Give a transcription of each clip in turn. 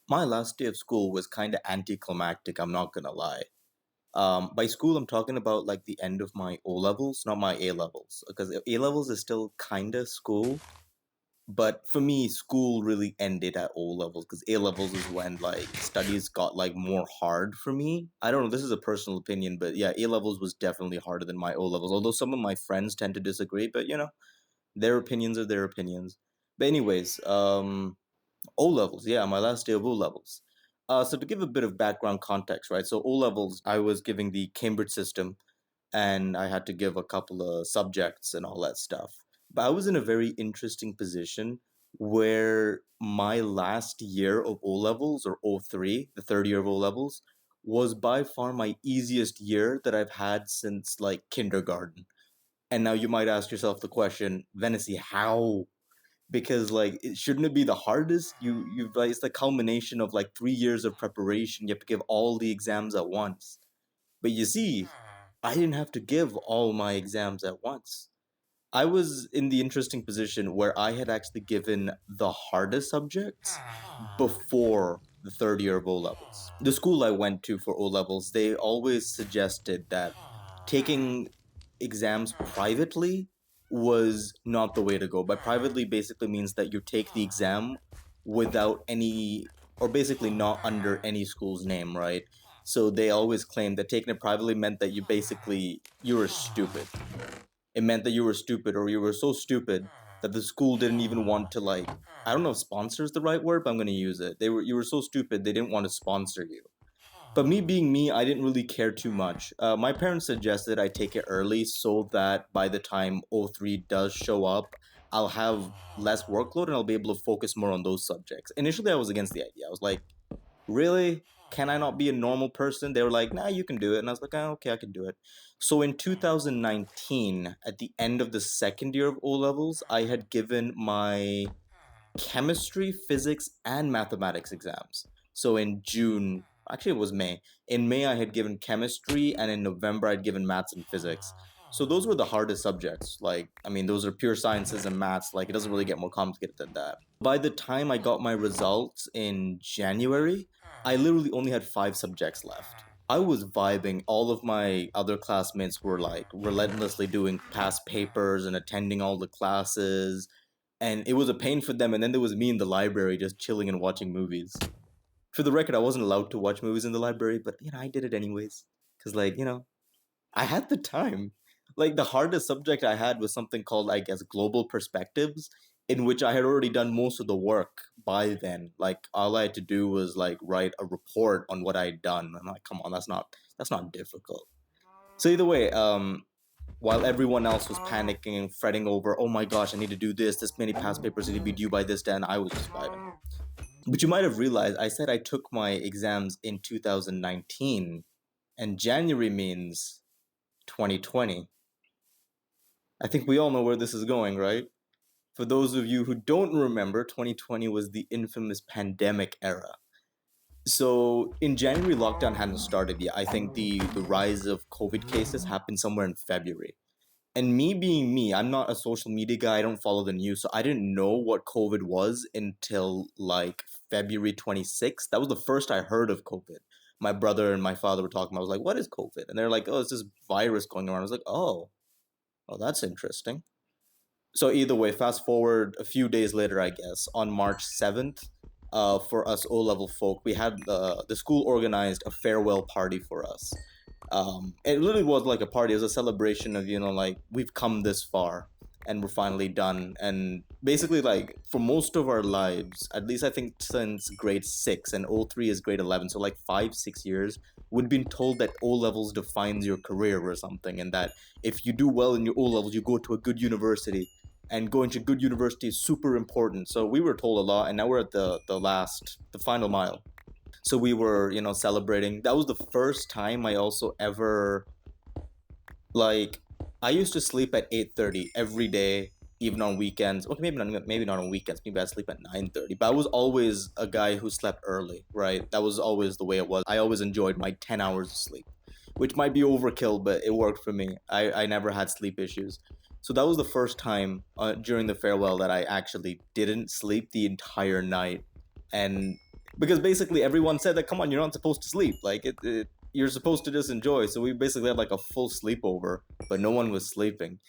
My last day of school was kind of anticlimactic, I'm not gonna lie. By school, I'm talking about like the end of my O levels, not my A levels, because A levels is still kind of school. But for me, school really ended at O levels because A levels is when like studies got like more hard for me. I don't know, this is a personal opinion, but yeah, A levels was definitely harder than my O levels. Although some of my friends tend to disagree, but their opinions are their opinions. But anyways, O levels, yeah, my last day of O levels. So to give a bit of background context, right? So O levels, I was giving the Cambridge system, and I had to give a couple of subjects and all that stuff. But I was in a very interesting position where my last year of O levels, or O3, the third year of O levels, was by far my easiest year that I've had since like kindergarten. And now you might ask yourself the question, Venice, how? Because like shouldn't it be the hardest? You've like it's the culmination of like 3 years of preparation. You have to give all the exams at once. But you see, I didn't have to give all my exams at once. I was in the interesting position where I had actually given the hardest subjects before the third year of O levels. The school I went to for O levels, they always suggested that taking exams privately was not the way to go. By privately basically means that you take the exam without any, or basically not under any school's name, right? So they always claimed that taking it privately meant that you were stupid. It meant that you were stupid, or you were so stupid that the school didn't even want to, like, I don't know if sponsor is the right word, but I'm going to use it. You were so stupid they didn't want to sponsor you. But me being me, I didn't really care too much. My parents suggested I take it early so that by the time O3 does show up, I'll have less workload and I'll be able to focus more on those subjects. Initially, I was against the idea. I was like, really? Can I not be a normal person? They were like, nah, you can do it. And I was like, oh, okay, I can do it. So in 2019, at the end of the second year of O levels, I had given my chemistry, physics, and mathematics exams. So in June, actually, it was May. In May, I had given chemistry, and in November, I'd given maths and physics. So those were the hardest subjects. Like, I mean, those are pure sciences and maths. Like, it doesn't really get more complicated than that. By the time I got my results in January, I literally only had 5 subjects left. I was vibing. All of my other classmates were like relentlessly doing past papers and attending all the classes, and it was a pain for them. And then there was me in the library just chilling and watching movies. For the record, I wasn't allowed to watch movies in the library, but I did it anyways because, like, I had the time. Like, the hardest subject I had was something called, I guess, global perspectives, in which I had already done most of the work by then. Like, all I had to do was like write a report on what I'd done. I'm like, come on, that's not difficult. So either way, while everyone else was panicking and fretting over, oh my gosh, I need to do this many past papers need to be due by this day, and I was just vibing. But you might have realized I said I took my exams in 2019, and January means 2020. I think we all know where this is going, right? For those of you who don't remember, 2020 was the infamous pandemic era. So in January, lockdown hadn't started yet. I think the rise of COVID cases happened somewhere in February. And me being me, I'm not a social media guy. I don't follow the news, so I didn't know what COVID was until like February 26th. That was the first I heard of COVID. My brother and my father were talking. I was like, "What is COVID?" And they're like, "Oh, it's this virus going around." I was like, "Oh, that's interesting." So either way, fast forward a few days later, I guess, on March 7th, for us O level folk, we had the school organized a farewell party for us. It literally was like a party. It was a celebration of, like, we've come this far and we're finally done. And basically, like, for most of our lives, at least I think since grade 6, and O3 is grade 11, so like 5, 6 years, we'd been told that O levels defines your career or something, and that if you do well in your O levels, you go to a good university. And going to good university is super important. So we were told a lot, and now we're at the final mile. So we were, celebrating. That was the first time I also ever, like, I used to sleep at 8:30 every day, even on weekends. Okay, maybe not on weekends. Maybe I'd sleep at 9:30. But I was always a guy who slept early, right? That was always the way it was. I always enjoyed my 10 hours of sleep, which might be overkill, but it worked for me. I never had sleep issues. So that was the first time during the farewell that I actually didn't sleep the entire night. And because basically everyone said that, come on, you're not supposed to sleep. Like you're supposed to just enjoy. So we basically had like a full sleepover, but no one was sleeping.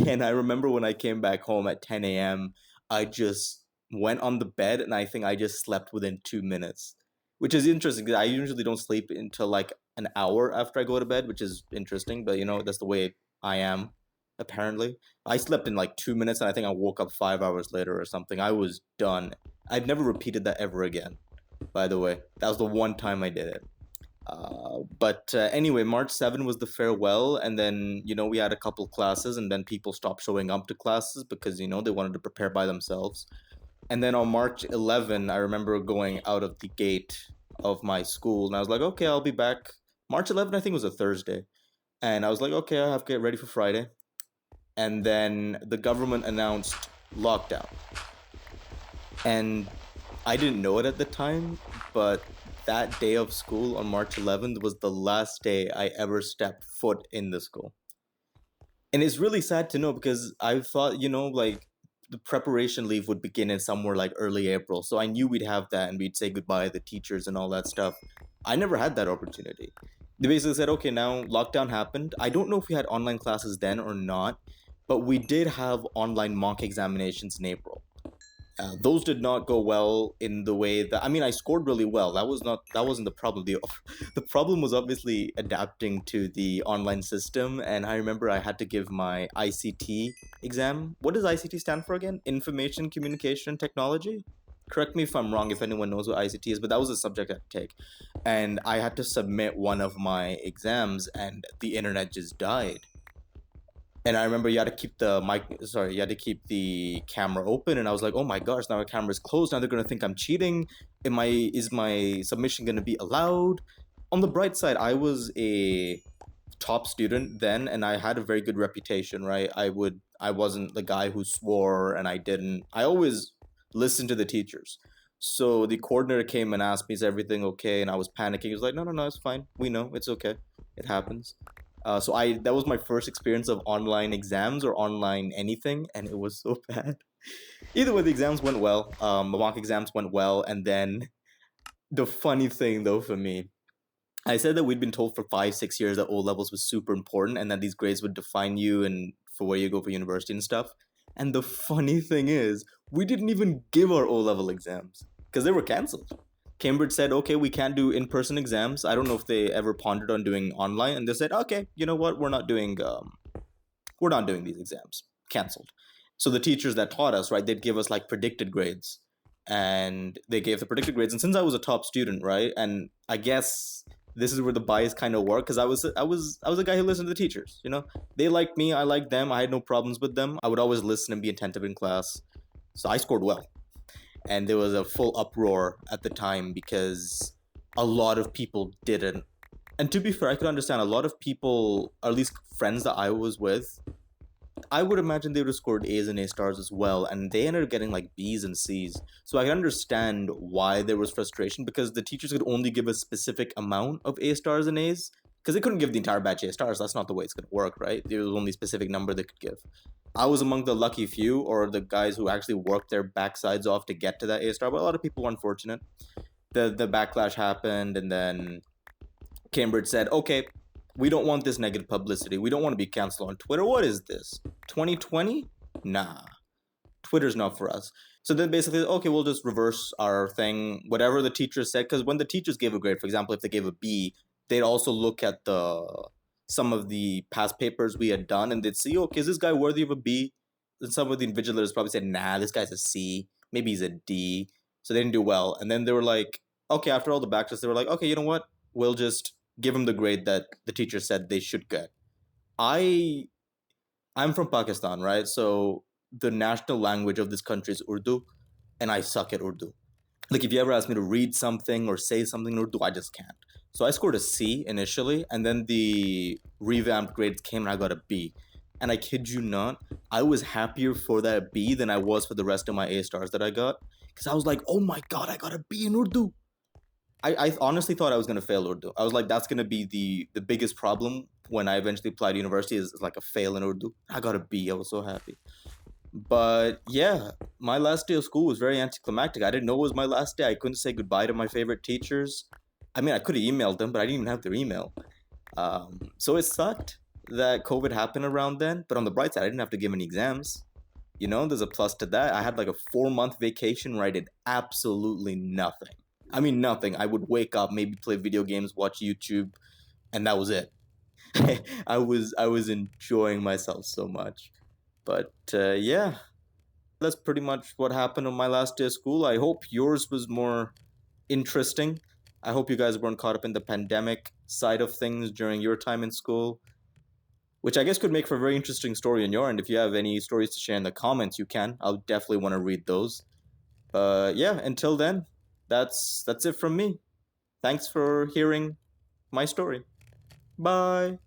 And I remember when I came back home at 10 a.m., I just went on the bed and I think I just slept within 2 minutes, which is interesting because I usually don't sleep until like an hour after I go to bed, which is interesting. But that's the way I am, apparently. I slept in like 2 minutes and I think I woke up 5 hours later or something. I was done. I've never repeated that ever again, by the way. That was the one time I did it. But anyway, March 7 was the farewell, and then we had a couple classes, and then people stopped showing up to classes because they wanted to prepare by themselves. And then on March 11, I remember going out of the gate of my school, and I was like, okay, I'll be back. March 11, I think, was a Thursday, and I was like, okay, I have to get ready for Friday. And then the government announced lockdown, and I didn't know it at the time, but that day of school on March 11th was the last day I ever stepped foot in the school. And it's really sad to know because I thought, like the preparation leave would begin in somewhere like early April. So I knew we'd have that and we'd say goodbye to the teachers and all that stuff. I never had that opportunity. They basically said, okay, now lockdown happened. I don't know if we had online classes then or not, but we did have online mock examinations in April. Those did not go well in the way that I scored really well. That wasn't the problem. The problem was obviously adapting to the online system. And I remember I had to give my ICT exam. What does ICT stand for again? Information Communication Technology. Correct me if I'm wrong, if anyone knows what ICT is, but that was a subject I had to take, and I had to submit one of my exams, and the internet just died. And I remember you had to keep you had to keep the camera open, and I was like, oh my gosh, now the camera is closed. Now they're gonna think I'm cheating. Is my submission gonna be allowed? On the bright side, I was a top student then, and I had a very good reputation, right? I wasn't the guy who swore, and I always listened to the teachers. So the coordinator came and asked me, is everything okay? And I was panicking. He was like, no, no, no, it's fine. We know, it's okay. It happens. So that was my first experience of online exams or online anything, and it was so bad. Either way, the exams went well. The mock exams went well, and then the funny thing though for me, I said that we'd been told for 5, 6 years that O levels was super important and that these grades would define you and for where you go for university and stuff. And the funny thing is, we didn't even give our O level exams because they were cancelled. Cambridge said, okay, we can't do in-person exams. I don't know if they ever pondered on doing online, and they said, okay, you know what, we're not doing these exams. Cancelled. So the teachers that taught us, right, they'd give us like predicted grades, and they gave the predicted grades. And since I was a top student, right, and I guess this is where the bias kind of worked because I was a guy who listened to the teachers. They liked me, I liked them, I had no problems with them. I would always listen and be attentive in class, so I scored well. And there was a full uproar at the time because a lot of people didn't. And to be fair, I could understand a lot of people, or at least friends that I was with, I would imagine they would have scored A's and A stars as well, and they ended up getting like B's and C's. So I can understand why there was frustration because the teachers could only give a specific amount of A stars and A's because they couldn't give the entire batch A stars. That's not the way it's going to work, right? There was only a specific number they could give. I was among the lucky few, or the guys who actually worked their backsides off to get to that A star, but a lot of people were unfortunate. The backlash happened, and then Cambridge said, okay, we don't want this negative publicity. We don't want to be canceled on Twitter. What is this? 2020? Nah. Twitter's not for us. So then basically, okay, we'll just reverse our thing, whatever the teachers said, because when the teachers gave a grade, for example, if they gave a B, they'd also look at some of the past papers we had done, and they'd see, okay, is this guy worthy of a B? And some of the invigilators probably said, nah, this guy's a C. Maybe he's a D. So they didn't do well. And then they were like, okay, after all the backtests, they were like, okay, you know what? We'll just give them the grade that the teacher said they should get. I'm from Pakistan, right? So the national language of this country is Urdu, and I suck at Urdu. Like if you ever ask me to read something or say something in Urdu, I just can't. So I scored a C initially, and then the revamped grades came and I got a B. And I kid you not, I was happier for that B than I was for the rest of my A stars that I got. Because I was like, oh my god, I got a B in Urdu. I honestly thought I was going to fail Urdu. I was like, that's going to be the biggest problem when I eventually applied to university is like a fail in Urdu. I got a B. I was so happy. But yeah, my last day of school was very anticlimactic. I didn't know it was my last day. I couldn't say goodbye to my favorite teachers. I mean, I could have emailed them, but I didn't even have their email. So it sucked that COVID happened around then. But on the bright side, I didn't have to give any exams. You know, there's a plus to that. I had like a 4 month vacation where I did absolutely nothing. I mean, nothing. I would wake up, maybe play video games, watch YouTube, and that was it. I was enjoying myself so much. But yeah, that's pretty much what happened on my last day of school. I hope yours was more interesting. I hope you guys weren't caught up in the pandemic side of things during your time in school, which I guess could make for a very interesting story on your end. If you have any stories to share in the comments, you can. I'll definitely want to read those. Yeah, until then, that's it from me. Thanks for hearing my story. Bye.